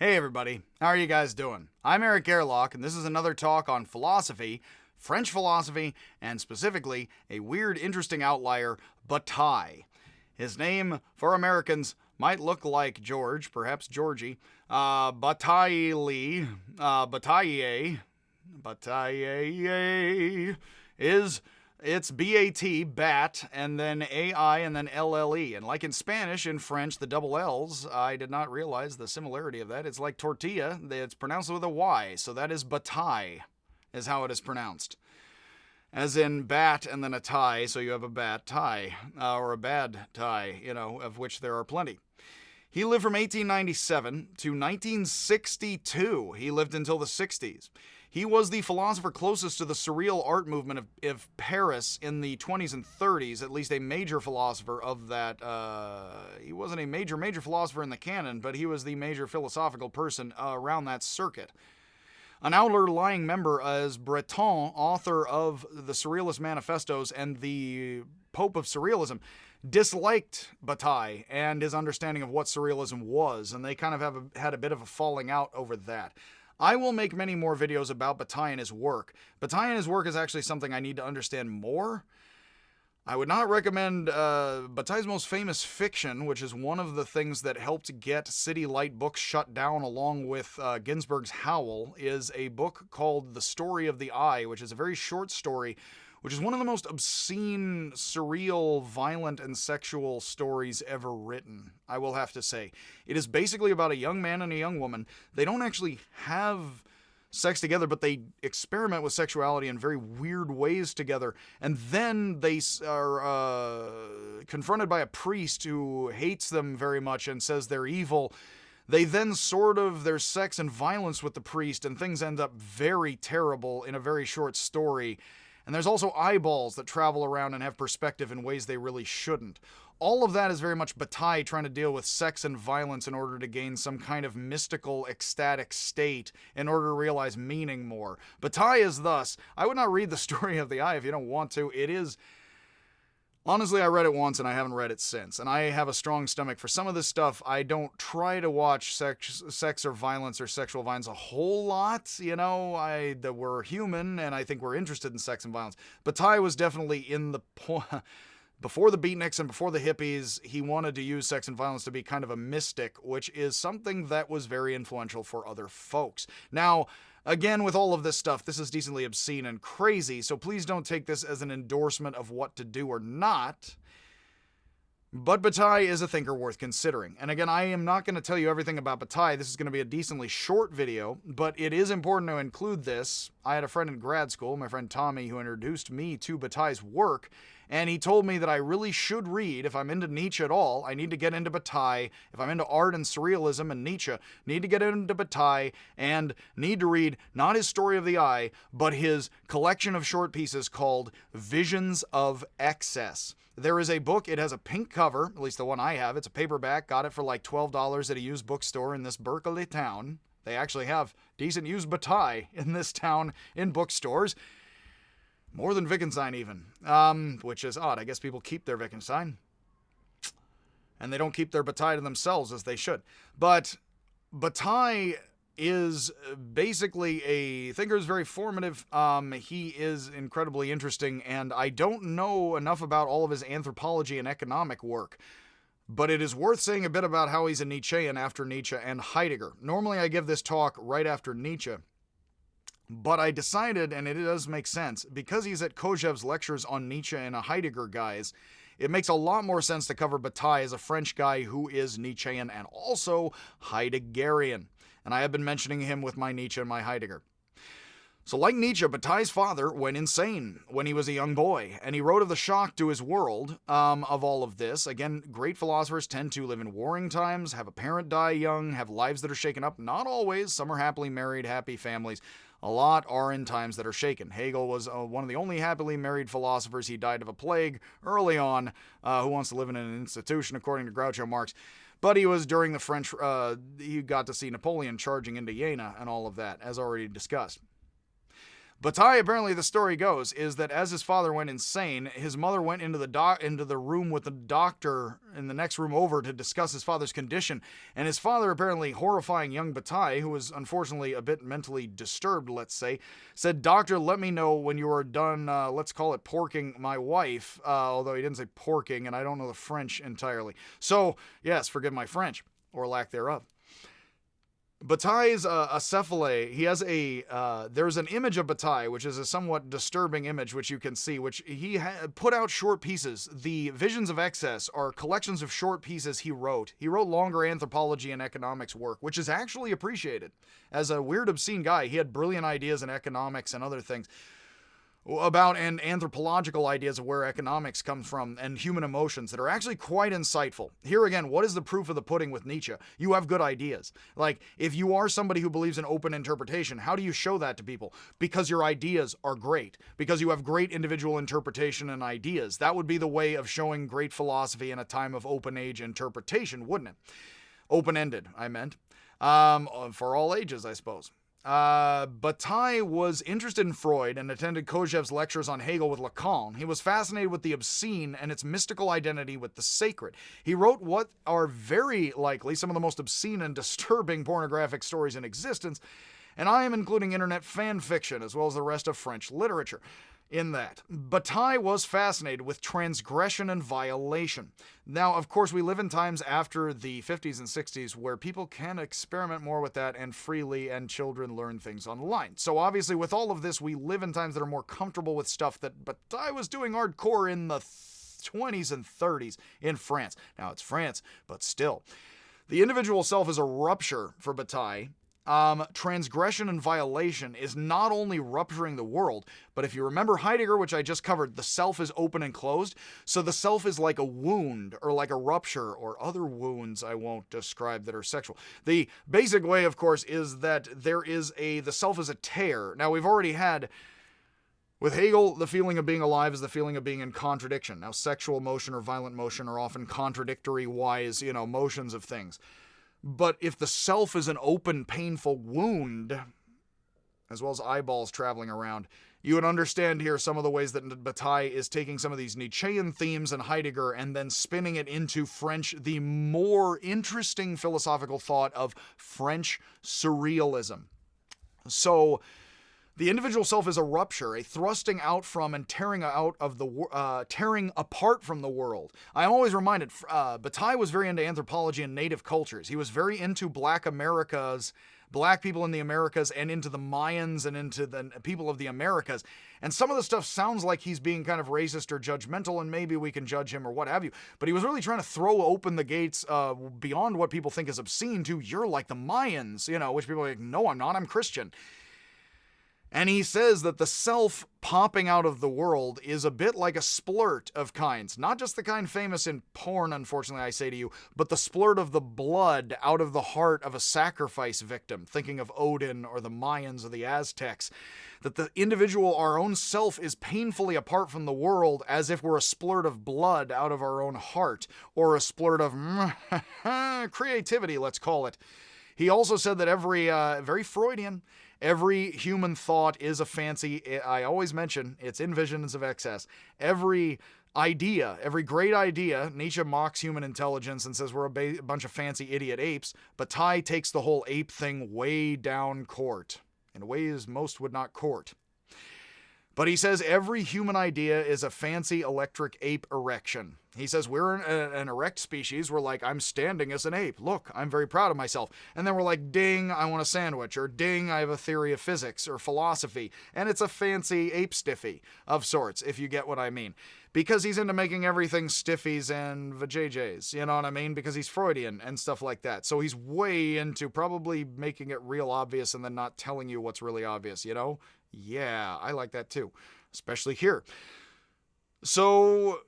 Hey everybody, how are you guys doing? I'm Eric Gerlach, and this is another talk on philosophy, French philosophy, and specifically a weird, interesting outlier, Bataille. His name, for Americans, might look like George, perhaps Georgie. Bataille, Bataille is... It's B-A-T, bat, and then A-I, and then L-L-E. And like in Spanish, in French, the double L's, I did not realize the similarity of that. It's like tortilla. It's pronounced with a Y, so that is bataille, is how it is pronounced. As in bat and then a tie, so you have a bat tie, or a bad tie, of which there are plenty. He lived from 1897 to 1962. He lived until the 60s. He was the philosopher closest to the surreal art movement of Paris in the 20s and 30s, at least a major philosopher of that. He wasn't a major philosopher in the canon, but he was the major philosophical person around that circuit. An outlying member as Breton, author of the Surrealist Manifestos and the Pope of Surrealism, disliked Bataille and his understanding of what Surrealism was, and they kind of had a bit of a falling out over that. I will make many more videos about Bataille and his work. Bataille and his work is actually something I need to understand more. I would not recommend Bataille's most famous fiction, which is one of the things that helped get City Light Books shut down along with Ginsberg's Howl, is a book called The Story of the Eye, which is a very short story, which is one of the most obscene, surreal, violent, and sexual stories ever written, I will have to say. It is basically about a young man and a young woman. They don't actually have sex together, but they experiment with sexuality in very weird ways together. And then they are confronted by a priest who hates them very much and says they're evil. They then there's sex and violence with the priest, and things end up very terrible in a very short story. And there's also eyeballs that travel around and have perspective in ways they really shouldn't. All of that is very much Bataille trying to deal with sex and violence in order to gain some kind of mystical, ecstatic state in order to realize meaning more. Bataille is thus, I would not read The Story of the Eye if you don't want to. It is... Honestly, I read it once and I haven't read it since, and I have a strong stomach for some of this stuff. I don't try to watch sex or violence or sexual violence a whole lot, that we're human and I think we're interested in sex and violence. Bataille was definitely in the before the beatniks and before the hippies. He wanted to use sex and violence to be kind of a mystic, which is something that was very influential for other folks. Now, again, with all of this stuff, this is decently obscene and crazy, so please don't take this as an endorsement of what to do or not. But Bataille is a thinker worth considering. And again, I am not going to tell you everything about Bataille. This is going to be a decently short video, but it is important to include this. I had a friend in grad school, my friend Tommy, who introduced me to Bataille's work, and he told me that I really should read, if I'm into Nietzsche at all, I need to get into Bataille. If I'm into art and surrealism and Nietzsche, need to get into Bataille and need to read not his Story of the Eye, but his collection of short pieces called Visions of Excess. There is a book, it has a pink cover, at least the one I have. It's a paperback, got it for like $12 at a used bookstore in this Berkeley town. They actually have decent used Bataille in this town in bookstores. More than Wittgenstein even, which is odd. I guess people keep their Wittgenstein, and they don't keep their Bataille to themselves as they should. But Bataille is basically a thinker who's very formative. He is incredibly interesting, and I don't know enough about all of his anthropology and economic work, but it is worth saying a bit about how he's a Nietzschean after Nietzsche and Heidegger. Normally I give this talk right after Nietzsche, but I decided, and it does make sense, because he's at Kojève's lectures on Nietzsche and a Heidegger guys, it makes a lot more sense to cover Bataille as a French guy who is Nietzschean and also Heideggerian. And I have been mentioning him with my Nietzsche and my Heidegger. So like Nietzsche, Bataille's father went insane when he was a young boy, and he wrote of the shock to his world of all of this. Again, great philosophers tend to live in warring times, have a parent die young, have lives that are shaken up. Not always. Some are happily married, happy families. A lot are in times that are shaken. Hegel was one of the only happily married philosophers. He died of a plague early on, who wants to live in an institution, according to Groucho Marx. But he was during the French, he got to see Napoleon charging into Jena and all of that, as already discussed. Bataille, apparently the story goes, is that as his father went insane, his mother went into the room with the doctor in the next room over to discuss his father's condition, and his father, apparently horrifying young Bataille, who was unfortunately a bit mentally disturbed, let's say, said, "Doctor, let me know when you are done, let's call it porking my wife," although he didn't say porking, and I don't know the French entirely. So, yes, forgive my French, or lack thereof. Bataille's acephale, he has there's an image of Bataille, which is a somewhat disturbing image, which you can see, which he put out short pieces. The Visions of Excess are collections of short pieces he wrote. He wrote longer anthropology and economics work, which is actually appreciated. As a weird, obscene guy, he had brilliant ideas in economics and other things about and anthropological ideas of where economics comes from and human emotions that are actually quite insightful. Here again, what is the proof of the pudding with Nietzsche? You have good ideas. Like, if you are somebody who believes in open interpretation, how do you show that to people? Because your ideas are great. Because you have great individual interpretation and ideas. That would be the way of showing great philosophy in a time of open age interpretation, wouldn't it? Open-ended, I meant. For all ages, I suppose. Bataille was interested in Freud and attended Kojève's lectures on Hegel with Lacan. He was fascinated with the obscene and its mystical identity with the sacred. He wrote what are very likely some of the most obscene and disturbing pornographic stories in existence, and I am including internet fan fiction as well as the rest of French literature in that. Bataille was fascinated with transgression and violation. Now, of course, we live in times after the 50s and 60s where people can experiment more with that and freely, and children learn things online. So obviously, with all of this, we live in times that are more comfortable with stuff that Bataille was doing hardcore in the 20s and 30s in France. Now, it's France, but still. The individual self is a rupture for Bataille. Transgression and violation is not only rupturing the world, but if you remember Heidegger, which I just covered, the self is open and closed. So the self is like a wound or like a rupture or other wounds I won't describe that are sexual. The basic way, of course, is that the self is a tear. Now, we've already had, with Hegel, the feeling of being alive is the feeling of being in contradiction. Now, sexual motion or violent motion are often contradictory-wise, motions of things. But if the self is an open, painful wound, as well as eyeballs traveling around, you would understand here some of the ways that Bataille is taking some of these Nietzschean themes and Heidegger and then spinning it into French, the more interesting philosophical thought of French Surrealism. So, the individual self is a rupture, a thrusting out from and tearing apart from the world. I'm always reminded, Bataille was very into anthropology and native cultures. He was very into black people in the Americas, and into the Mayans and into the people of the Americas. And some of the stuff sounds like he's being kind of racist or judgmental, and maybe we can judge him or what have you. But he was really trying to throw open the gates beyond what people think is obscene to, you're like the Mayans, which people are like, no, I'm not, I'm Christian. And he says that the self popping out of the world is a bit like a splurt of kinds. Not just the kind famous in porn, unfortunately, I say to you, but the splurt of the blood out of the heart of a sacrifice victim, thinking of Odin or the Mayans or the Aztecs. That the individual, our own self, is painfully apart from the world, as if we're a splurt of blood out of our own heart, or a splurt of creativity, let's call it. He also said that very Freudian, every human thought is a fancy, I always mention, it's in Visions of Excess. Every idea, every great idea, Nietzsche mocks human intelligence and says we're a bunch of fancy idiot apes. Bataille takes the whole ape thing way down court, in ways most would not court. But he says every human idea is a fancy electric ape erection. He says we're an erect species. We're like, I'm standing as an ape. Look, I'm very proud of myself. And then we're like, ding, I want a sandwich. Or ding, I have a theory of physics or philosophy. And it's a fancy ape stiffy of sorts, if you get what I mean. Because he's into making everything stiffies and vajayjays, you know what I mean? Because he's Freudian and stuff like that. So he's way into probably making it real obvious and then not telling you what's really obvious, Yeah, I like that too, especially here. So,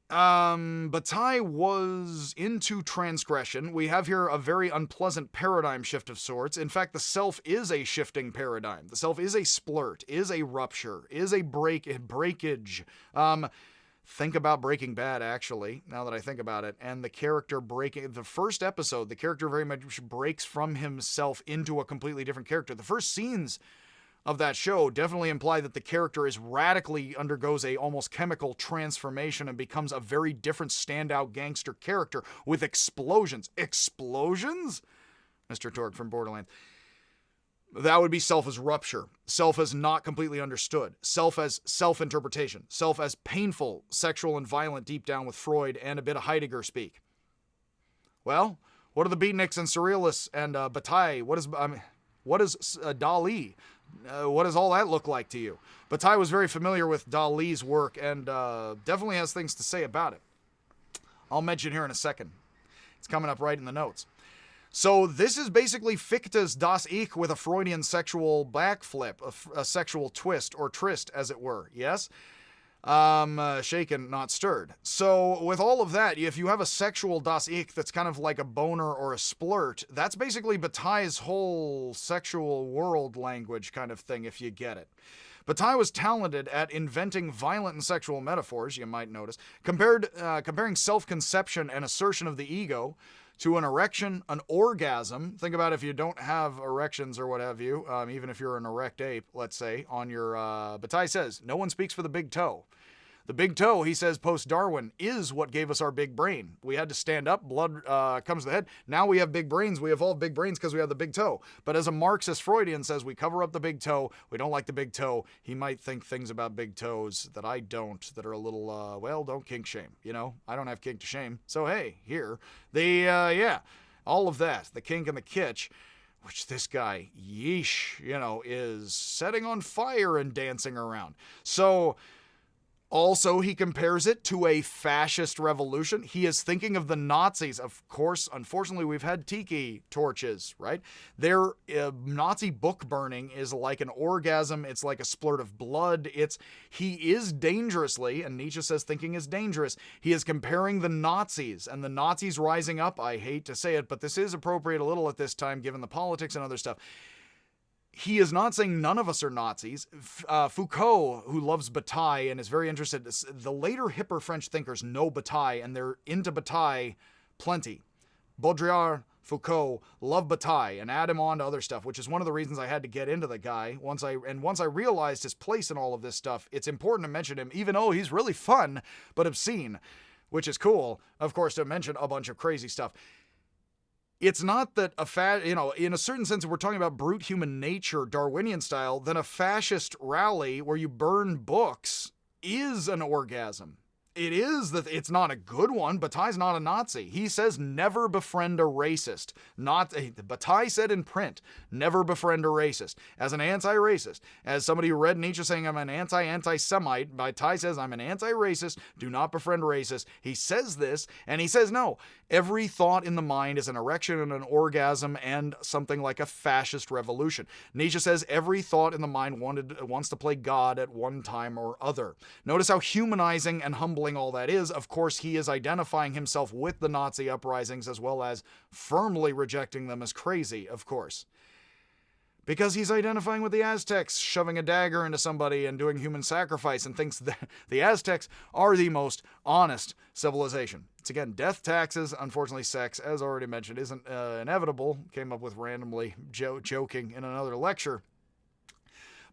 Bataille was into transgression. We have here a very unpleasant paradigm shift of sorts. In fact, the self is a shifting paradigm. The self is a splurt, is a rupture, is a breakage. Think about Breaking Bad, actually, now that I think about it. And the character the first episode, the character very much breaks from himself into a completely different character. The first scenes of that show definitely imply that the character undergoes a almost chemical transformation and becomes a very different standout gangster character with explosions. Explosions? Mr. Torg from Borderlands. That would be self as rupture, self as not completely understood, self as self-interpretation, self as painful, sexual, and violent deep down with Freud and a bit of Heidegger speak. Well, what are the beatniks and surrealists and Bataille? What is Dali? What does all that look like to you? Bataille was very familiar with Dali's work and definitely has things to say about it. I'll mention here in a second. It's coming up right in the notes. So this is basically Fichte's Das Ich with a Freudian sexual backflip, a sexual twist, or tryst, as it were, yes? Shaken, not stirred. So with all of that, if you have a sexual Das Ich that's kind of like a boner or a splurt, that's basically Bataille's whole sexual world language kind of thing, if you get it. Bataille was talented at inventing violent and sexual metaphors, you might notice, comparing self-conception and assertion of the ego to an erection, an orgasm. Think about if you don't have erections or what have you, even if you're an erect ape, let's say, on your... Bataille says, no one speaks for the big toe. The big toe, he says, post-Darwin, is what gave us our big brain. We had to stand up, blood comes to the head. Now we have big brains. We evolved big brains because we have the big toe. But as a Marxist Freudian says, we cover up the big toe. We don't like the big toe. He might think things about big toes that I don't, that are a little, don't kink shame. You know, I don't have kink to shame. So, hey, here. All of that, the kink and the kitsch, which this guy, yeesh, is setting on fire and dancing around. So... Also, he compares it to a fascist revolution. He is thinking of the Nazis. Of course, unfortunately, we've had tiki torches, right? Their Nazi book burning is like an orgasm. It's like a splurt of blood. He is dangerously, and Nietzsche says thinking is dangerous. He is comparing the Nazis and the Nazis rising up. I hate to say it, but this is appropriate a little at this time, given the politics and other stuff. He is not saying none of us are Nazis. Foucault, who loves Bataille and is very interested, the later hipper French thinkers know Bataille and they're into Bataille plenty. Baudrillard, Foucault love Bataille and add him on to other stuff, which is one of the reasons I had to get into the guy. Once I realized his place in all of this stuff, it's important to mention him, even though he's really fun but obscene, which is cool, of course, to mention a bunch of crazy stuff. It's not that in a certain sense, if we're talking about brute human nature, Darwinian style, then a fascist rally where you burn books is an orgasm. It is that it's not a good one. Bataille's not a Nazi. He says never befriend a racist. Bataille said in print, never befriend a racist. As an anti-racist, as somebody who read Nietzsche saying I'm an anti-Semite, Bataille says I'm an anti-racist, do not befriend racists. He says this, and he says no. Every thought in the mind is an erection and an orgasm and something like a fascist revolution. Nietzsche says every thought in the mind wants to play God at one time or other. Notice how humanizing and humbling all that is. Of course, he is identifying himself with the Nazi uprisings as well as firmly rejecting them as crazy, of course. Because he's identifying with the Aztecs, shoving a dagger into somebody and doing human sacrifice, and thinks that the Aztecs are the most honest civilization. It's again, death, taxes, unfortunately sex, as already mentioned, isn't inevitable. Came up with randomly joking in another lecture.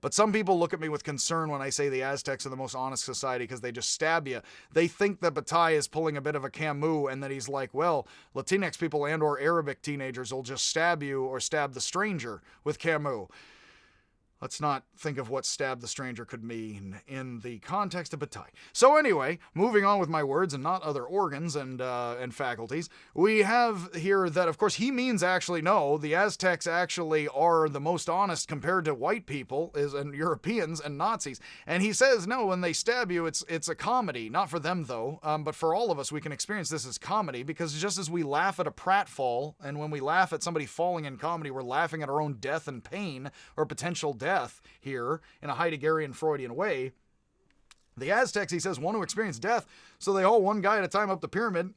But some people look at me with concern when I say the Aztecs are the most honest society because they just stab you. They think that Bataille is pulling a bit of a Camus and that he's like, well, Latinx people and or Arabic teenagers will just stab you or stab the stranger with Camus. Let's not think of what stab the stranger could mean in the context of Bataille. So anyway, moving on with my words and not other organs and faculties, we have here that, of course, he means actually no, the Aztecs actually are the most honest compared to white people and Europeans and Nazis. And he says, no, when they stab you, it's a comedy. Not for them, though, but for all of us, we can experience this as comedy because just as we laugh at a pratfall, and when we laugh at somebody falling in comedy, we're laughing at our own death and pain or potential death here in a Heideggerian Freudian way. The Aztecs, he says, want to experience death, so they haul one guy at a time up the pyramid.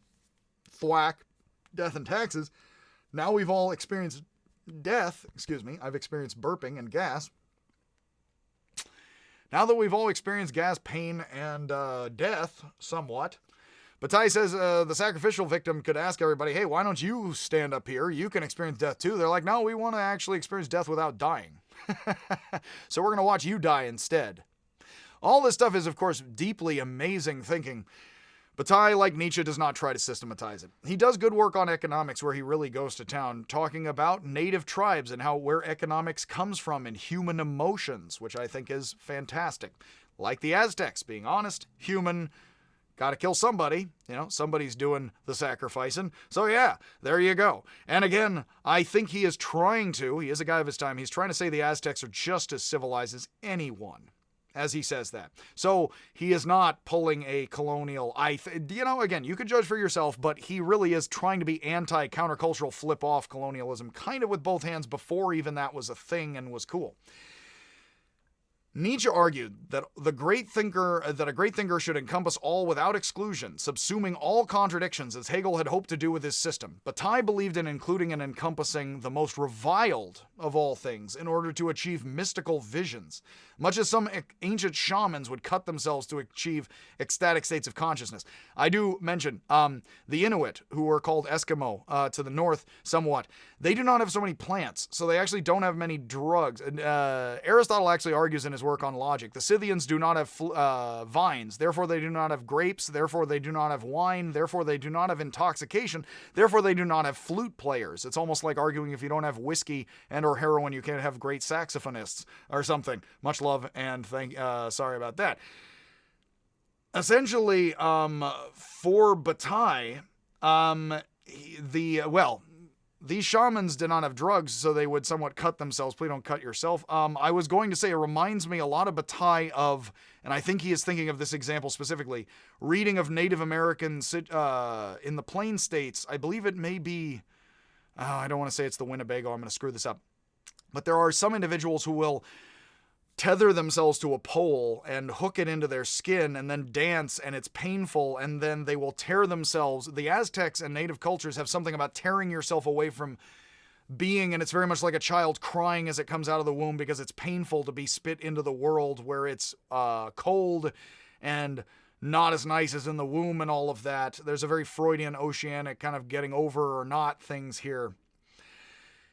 Thwack, death and taxes. Now we've all experienced death. Excuse me, I've experienced burping and gas. Now that we've all experienced gas, pain, and death, somewhat, Bataille says the sacrificial victim could ask everybody, hey, why don't you stand up here? You can experience death too. They're like, no, we want to actually experience death without dying. So we're going to watch you die instead. All this stuff is, of course, deeply amazing thinking. Bataille, like Nietzsche, does not try to systematize it. He does good work on economics where he really goes to town, talking about native tribes and where economics comes from and human emotions, which I think is fantastic. Like the Aztecs, being honest, human, gotta kill somebody. Somebody's doing the sacrificing. So yeah, there you go. And again, I think he is a guy of his time, he's trying to say the Aztecs are just as civilized as anyone, as he says that. So he is not pulling a colonial, again, you can judge for yourself, but he really is trying to be anti-countercultural flip-off colonialism, kind of with both hands before even that was a thing and was cool. Nietzsche argued that a great thinker should encompass all without exclusion, subsuming all contradictions, as Hegel had hoped to do with his system. Bataille believed in including and encompassing the most reviled of all things in order to achieve mystical visions, much as some ancient shamans would cut themselves to achieve ecstatic states of consciousness. I do mention the Inuit, who are called Eskimo to the north somewhat, they do not have so many plants, so they actually don't have many drugs. Aristotle actually argues in his work on logic. The Scythians do not have vines, therefore they do not have grapes, therefore they do not have wine, therefore they do not have intoxication, therefore they do not have flute players. It's almost like arguing if you don't have whiskey and or heroin, you can't have great saxophonists or something. Much love and sorry about that. Essentially, for Bataille, these shamans did not have drugs, so they would somewhat cut themselves. Please don't cut yourself. I was going to say it reminds me a lot of Bataille of, and I think he is thinking of this example specifically, reading of Native Americans in the Plain States. I believe it may be, I don't want to say it's the Winnebago, I'm going to screw this up. But there are some individuals who will tether themselves to a pole and hook it into their skin and then dance, and it's painful, and then they will tear themselves. The Aztecs and native cultures have something about tearing yourself away from being, and it's very much like a child crying as it comes out of the womb because it's painful to be spit into the world where it's cold and not as nice as in the womb and all of that. There's a very Freudian, oceanic kind of getting over or not things here.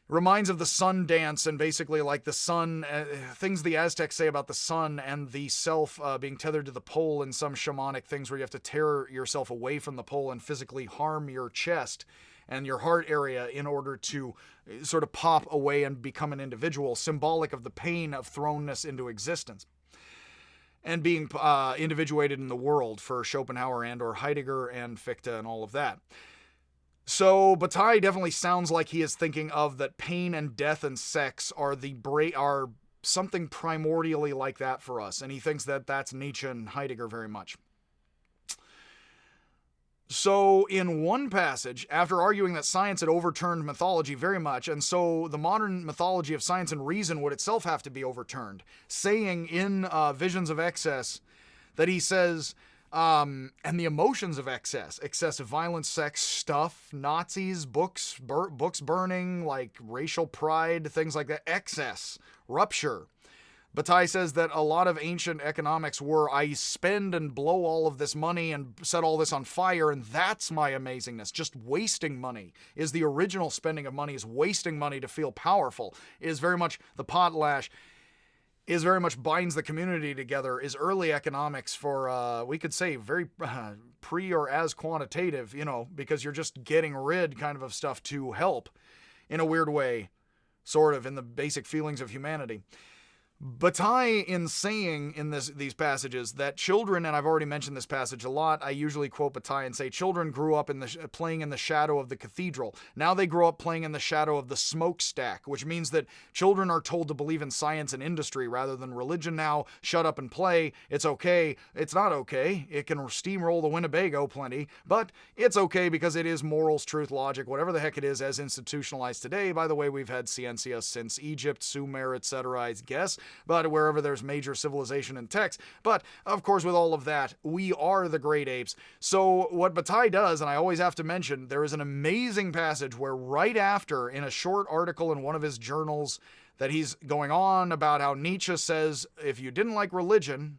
Reminds of the sun dance and basically like the sun, things the Aztecs say about the sun and the self being tethered to the pole in some shamanic things where you have to tear yourself away from the pole and physically harm your chest and your heart area in order to sort of pop away and become an individual, symbolic of the pain of thrownness into existence and being individuated in the world for Schopenhauer and or Heidegger and Fichte and all of that. So Bataille definitely sounds like he is thinking of that pain and death and sex are something primordially like that for us, and he thinks that that's Nietzsche and Heidegger very much. So in one passage, after arguing that science had overturned mythology very much, and so the modern mythology of science and reason would itself have to be overturned, saying in Visions of Excess that he says, and the emotions of excessive violence, sex, stuff, Nazis, books burning, like racial pride, things like that, excess, rupture. Bataille says that a lot of ancient economics were, I spend and blow all of this money and set all this on fire, and that's my amazingness. Just wasting money is the original spending of money, is wasting money to feel powerful, is very much the potlatch, is very much binds the community together, is early economics for, we could say, very pre or as quantitative, because you're just getting rid kind of stuff to help in a weird way, sort of, in the basic feelings of humanity. Bataille, in saying in these passages that children, and I've already mentioned this passage a lot, I usually quote Bataille and say children grew up playing in the shadow of the cathedral. Now they grow up playing in the shadow of the smokestack, which means that children are told to believe in science and industry rather than religion now. Shut up and play. It's okay. It's not okay. It can steamroll the Winnebago plenty, but it's okay because it is morals, truth, logic, whatever the heck it is as institutionalized today. By the way, we've had scientia since Egypt, Sumer, etc., I guess. But wherever there's major civilization and text. But, of course, with all of that, we are the great apes. So what Bataille does, and I always have to mention, there is an amazing passage where right after, in a short article in one of his journals, that he's going on about how Nietzsche says, if you didn't like religion,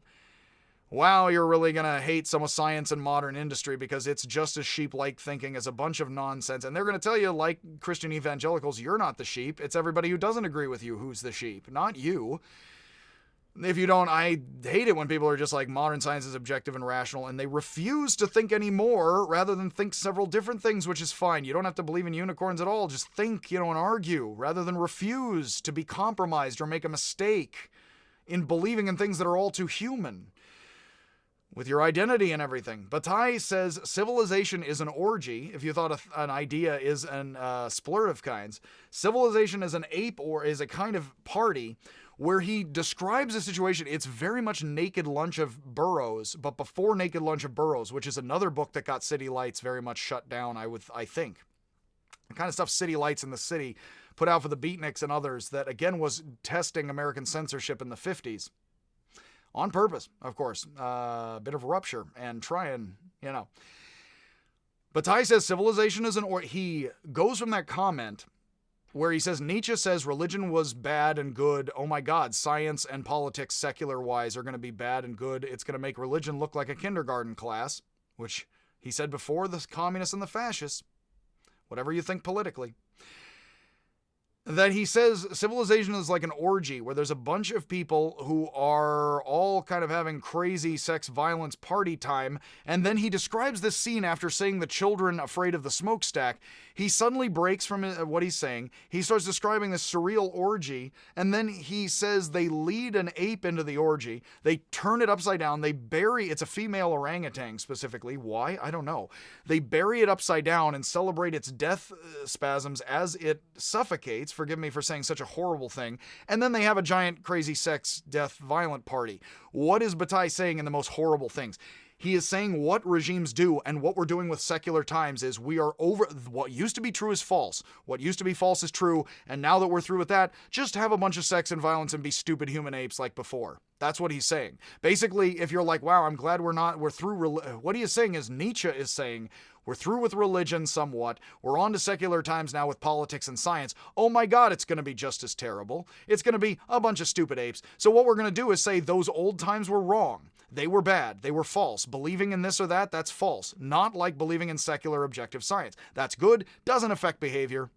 wow, you're really going to hate some of science and modern industry because it's just as sheep-like thinking as a bunch of nonsense. And they're going to tell you, like Christian evangelicals, you're not the sheep. It's everybody who doesn't agree with you who's the sheep, not you. If you don't, I hate it when people are just like, modern science is objective and rational, and they refuse to think anymore rather than think several different things, which is fine. You don't have to believe in unicorns at all. Just think, and argue rather than refuse to be compromised or make a mistake in believing in things that are all too human with your identity and everything. Bataille says civilization is an orgy. If you thought an idea is an splurt of kinds, civilization is an ape or is a kind of party where he describes a situation. It's very much Naked Lunch of Burroughs, but before Naked Lunch of Burroughs, which is another book that got City Lights very much shut down, I think. The kind of stuff City Lights in the City put out for the Beatniks and others that, again, was testing American censorship in the 50s. On purpose, of course. A bit of rupture and trying, Bataille says civilization is he goes from that comment where he says Nietzsche says religion was bad and good. Oh my God, science and politics, secular-wise, are going to be bad and good. It's going to make religion look like a kindergarten class, which he said before the communists and the fascists, whatever you think politically. That he says civilization is like an orgy where there's a bunch of people who are all kind of having crazy sex violence party time. And then he describes this scene after saying the children afraid of the smokestack. He suddenly breaks from what he's saying. He starts describing this surreal orgy. And then he says they lead an ape into the orgy. They turn it upside down. They bury, it's a female orangutan specifically. Why? I don't know. They bury it upside down and celebrate its death spasms as it suffocates. Forgive me for saying such a horrible thing. And then they have a giant crazy sex, death, violent party. What is Bataille saying in the most horrible things? He is saying what regimes do, and what we're doing with secular times is we are over, what used to be true is false. What used to be false is true, and now that we're through with that, just have a bunch of sex and violence and be stupid human apes like before. That's what he's saying. Basically, if you're like, wow, I'm glad we're through, what he is saying is Nietzsche is saying, we're through with religion somewhat. We're on to secular times now with politics and science. Oh my God, it's going to be just as terrible. It's going to be a bunch of stupid apes. So what we're going to do is say those old times were wrong. They were bad. They were false. Believing in this or that, that's false. Not like believing in secular objective science. That's good. Doesn't affect behavior.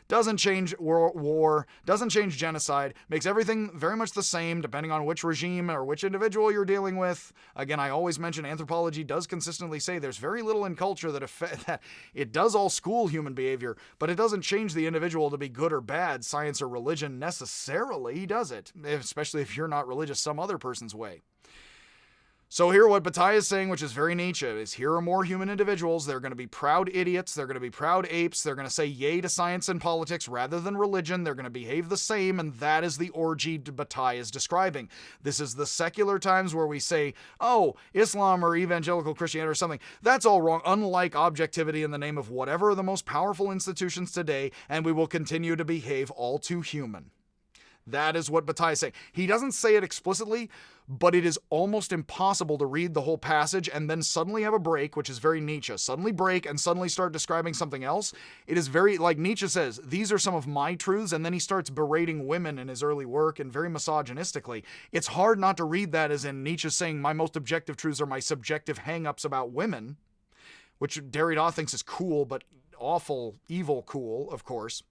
Doesn't change war, doesn't change genocide, makes everything very much the same depending on which regime or which individual you're dealing with. Again, I always mention anthropology does consistently say there's very little in culture that it does all school human behavior, but it doesn't change the individual to be good or bad, science or religion necessarily, does it? Especially if you're not religious some other person's way. So here what Bataille is saying, which is very Nietzsche, is here are more human individuals. They're going to be proud idiots. They're going to be proud apes. They're going to say yay to science and politics rather than religion. They're going to behave the same, and that is the orgy Bataille is describing. This is the secular times where we say, oh, Islam or evangelical Christianity or something. That's all wrong, unlike objectivity in the name of whatever are the most powerful institutions today, and we will continue to behave all too human. That is what Bataille is saying. He doesn't say it explicitly, but it is almost impossible to read the whole passage and then suddenly have a break, which is very Nietzsche. Suddenly break and suddenly start describing something else. It is very, like Nietzsche says, these are some of my truths, and then he starts berating women in his early work and very misogynistically. It's hard not to read that as in Nietzsche saying my most objective truths are my subjective hang-ups about women, which Derrida thinks is cool, but awful, evil cool, of course.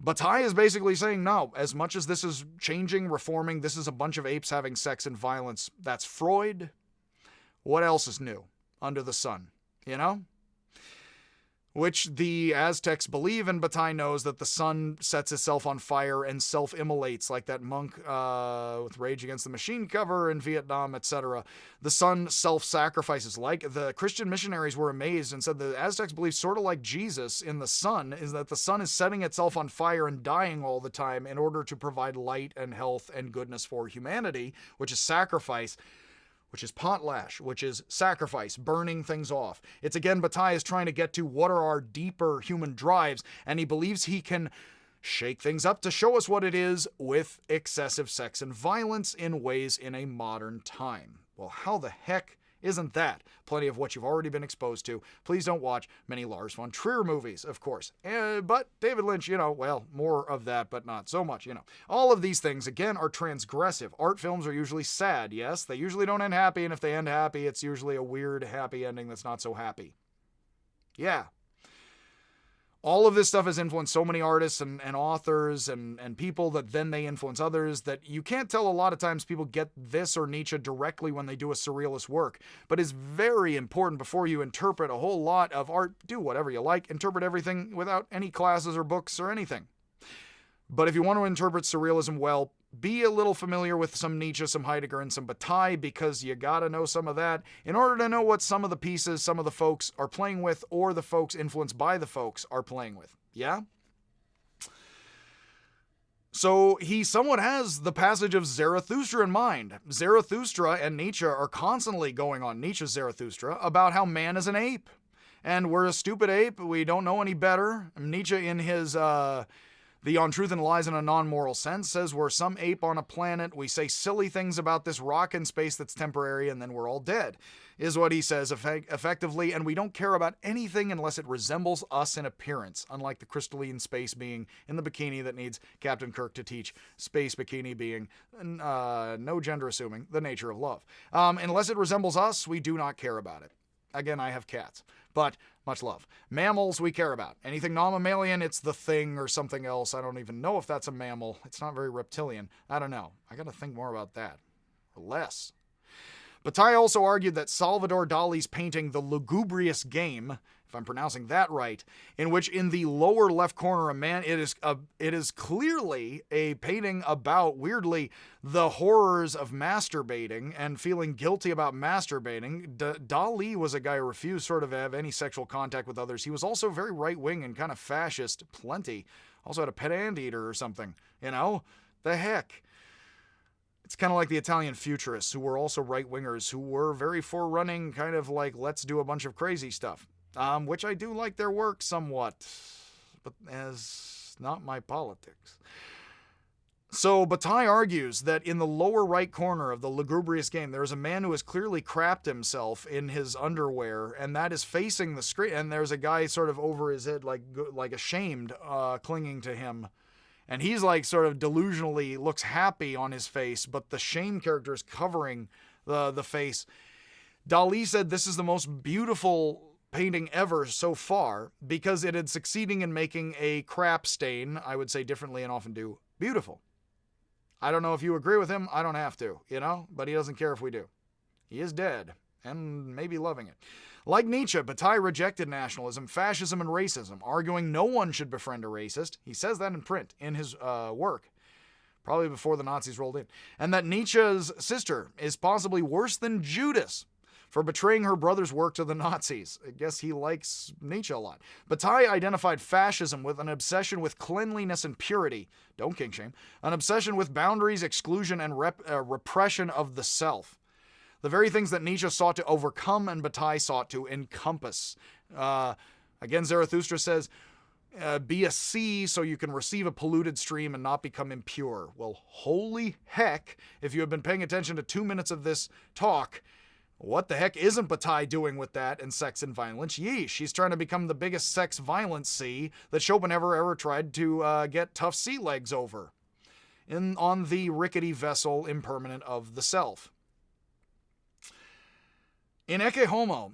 Bataille is basically saying, no, as much as this is changing, reforming, this is a bunch of apes having sex and violence. That's Freud. What else is new under the sun? Which the Aztecs believe, and Bataille knows that the sun sets itself on fire and self-immolates, like that monk with Rage Against the Machine cover in Vietnam, etc. The sun self-sacrifices. Like the Christian missionaries were amazed and said the Aztecs believe, sort of like Jesus in the sun, is that the sun is setting itself on fire and dying all the time in order to provide light and health and goodness for humanity, which is sacrifice, which is potlatch, which is sacrifice, burning things off. It's again, Bataille is trying to get to what are our deeper human drives, and he believes he can shake things up to show us what it is with excessive sex and violence in ways in a modern time. Well, how the heck Isn't that plenty of what you've already been exposed to? Please don't watch many Lars von Trier movies, of course. But David Lynch, well, more of that, but not so much, All of these things, again, are transgressive. Art films are usually sad, yes? They usually don't end happy, and if they end happy, it's usually a weird, happy ending that's not so happy. Yeah. All of this stuff has influenced so many artists and authors and people that then they influence others that you can't tell a lot of times people get this or Nietzsche directly when they do a surrealist work. But it's very important before you interpret a whole lot of art, do whatever you like, interpret everything without any classes or books or anything. But if you want to interpret surrealism well, be a little familiar with some Nietzsche, some Heidegger, and some Bataille, because you gotta know some of that in order to know what some of the pieces some of the folks are playing with, or the folks influenced by the folks are playing with. Yeah? So he somewhat has the passage of Zarathustra in mind. Zarathustra and Nietzsche are constantly going on, Nietzsche's Zarathustra, about how man is an ape. And we're a stupid ape, we don't know any better. Nietzsche in his... The On Truth and Lies in a Non-Moral Sense says we're some ape on a planet, we say silly things about this rock in space that's temporary, and then we're all dead, is what he says effectively, and we don't care about anything unless it resembles us in appearance, unlike the crystalline space being in the bikini that needs Captain Kirk to teach space bikini being, no gender assuming, the nature of love. Unless it resembles us, we do not care about it. Again, I have cats, but much love. Mammals we care about. Anything non-mammalian, it's the thing or something else. I don't even know if that's a mammal. It's not very reptilian. I don't know. I gotta think more about that. Or less. Bataille also argued that Salvador Dali's painting The Lugubrious Game, if I'm pronouncing that right, in which in the lower left corner a man, it is clearly a painting about, weirdly, the horrors of masturbating and feeling guilty about masturbating. Dali was a guy who refused sort of to have any sexual contact with others. He was also very right-wing and kind of fascist, plenty. Also had a pet anteater or something, The heck? It's kind of like the Italian futurists, who were also right-wingers, who were very forerunning, kind of like, let's do a bunch of crazy stuff. Which I do like their work somewhat, but as not my politics. So Bataille argues that in the lower right corner of The Lugubrious Game, there is a man who has clearly crapped himself in his underwear, and that is facing the screen, and there's a guy sort of over his head, like ashamed, clinging to him. And he's like sort of delusionally looks happy on his face, but the shame character is covering the face. Dali said this is the most beautiful painting ever so far because it had succeeding in making a crap stain, I would say differently and often do, beautiful. I don't know if you agree with him. I don't have to, but he doesn't care if we do. He is dead and maybe loving it. Like Nietzsche, Bataille rejected nationalism, fascism, and racism, arguing no one should befriend a racist. He says that in print in his work, probably before the Nazis rolled in. And that Nietzsche's sister is possibly worse than Judas for betraying her brother's work to the Nazis. I guess he likes Nietzsche a lot. Bataille identified fascism with an obsession with cleanliness and purity, don't kink shame, an obsession with boundaries, exclusion, and repression of the self. The very things that Nietzsche sought to overcome and Bataille sought to encompass. Again, Zarathustra says, be a sea so you can receive a polluted stream and not become impure. Well, holy heck, if you have been paying attention to 2 minutes of this talk, what the heck isn't Bataille doing with that and sex and violence? Yeesh, she's trying to become the biggest sex violence sea that Schopenhauer ever tried to get tough sea legs over on the rickety vessel impermanent of the self. In Ecce Homo,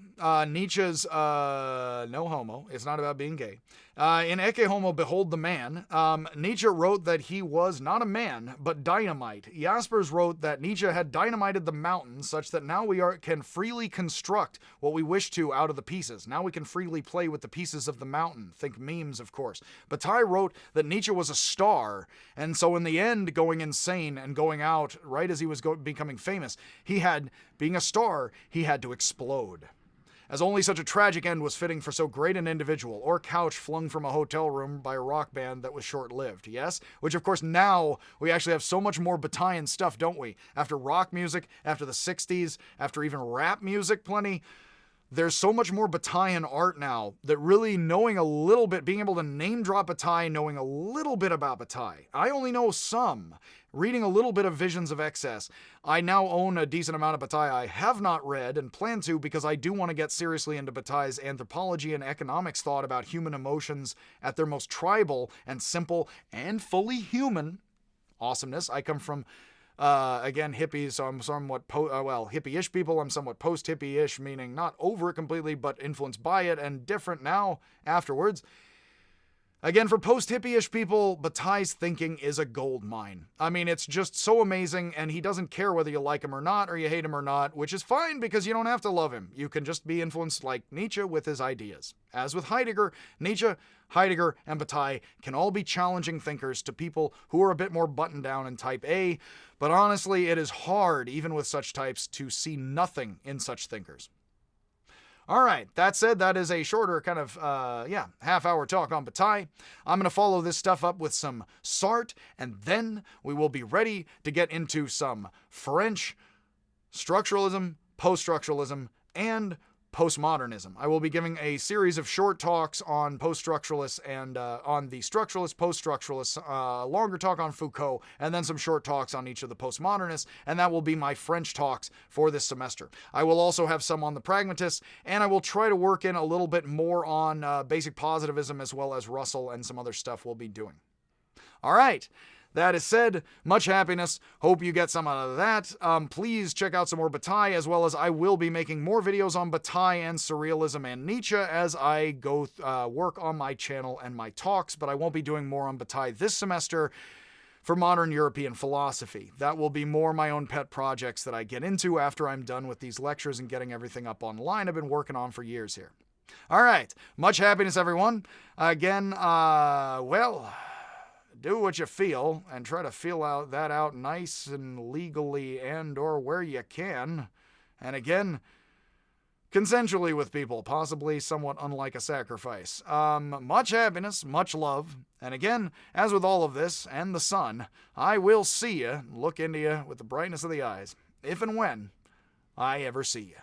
Nietzsche's no homo, it's not about being gay. In Ecce Homo, Behold the Man, Nietzsche wrote that he was not a man, but dynamite. Jaspers wrote that Nietzsche had dynamited the mountains such that now we can freely construct what we wish to out of the pieces. Now we can freely play with the pieces of the mountain. Think memes, of course. Bataille wrote that Nietzsche was a star, and so in the end, going insane and going out right as he was becoming famous, being a star, he had to explode. As only such a tragic end was fitting for so great an individual, or couch flung from a hotel room by a rock band that was short-lived, yes? Which, of course, now we actually have so much more Bataillean stuff, don't we? After rock music, after the 60s, after even rap music, plenty. there's so much more Bataille in art now that really knowing a little bit, being able to name drop Bataille, knowing a little bit about Bataille. I only know some. Reading a little bit of Visions of Excess. I now own a decent amount of Bataille I have not read and plan to, because I do want to get seriously into Bataille's anthropology and economics thought about human emotions at their most tribal and simple and fully human awesomeness. I come from again, hippies, so I'm somewhat, hippie-ish people. I'm somewhat post-hippie-ish, meaning not over it completely, but influenced by it and different now afterwards. Again, for post-hippie-ish people, Bataille's thinking is a gold mine. I mean, it's just so amazing, and he doesn't care whether you like him or not, or you hate him or not, which is fine, because you don't have to love him. You can just be influenced like Nietzsche with his ideas. As with Heidegger, Nietzsche, Heidegger, and Bataille can all be challenging thinkers to people who are a bit more buttoned down in type A, but honestly, it is hard, even with such types, to see nothing in such thinkers. All right, that said, that is a shorter kind of, half-hour talk on Bataille. I'm going to follow this stuff up with some Sartre, and then we will be ready to get into some French structuralism, post-structuralism, and postmodernism. I will be giving a series of short talks on post-structuralists and on the structuralists, post-structuralists, longer talk on Foucault, and then some short talks on each of the postmodernists, and that will be my French talks for this semester. I will also have some on the pragmatists, and I will try to work in a little bit more on basic positivism, as well as Russell and some other stuff we'll be doing. All right. That is said, much happiness. Hope you get some out of that. Please check out some more Bataille, as well as I will be making more videos on Bataille and Surrealism and Nietzsche as I go work on my channel and my talks, but I won't be doing more on Bataille this semester for modern European philosophy. That will be more my own pet projects that I get into after I'm done with these lectures and getting everything up online I've been working on for years here. All right. Much happiness, everyone. Again, do what you feel and try to feel that out nice and legally and or where you can. And again, consensually with people, possibly somewhat unlike a sacrifice. Much happiness, much love. And again, as with all of this and the sun, I will see you, look into you with the brightness of the eyes, if and when I ever see you.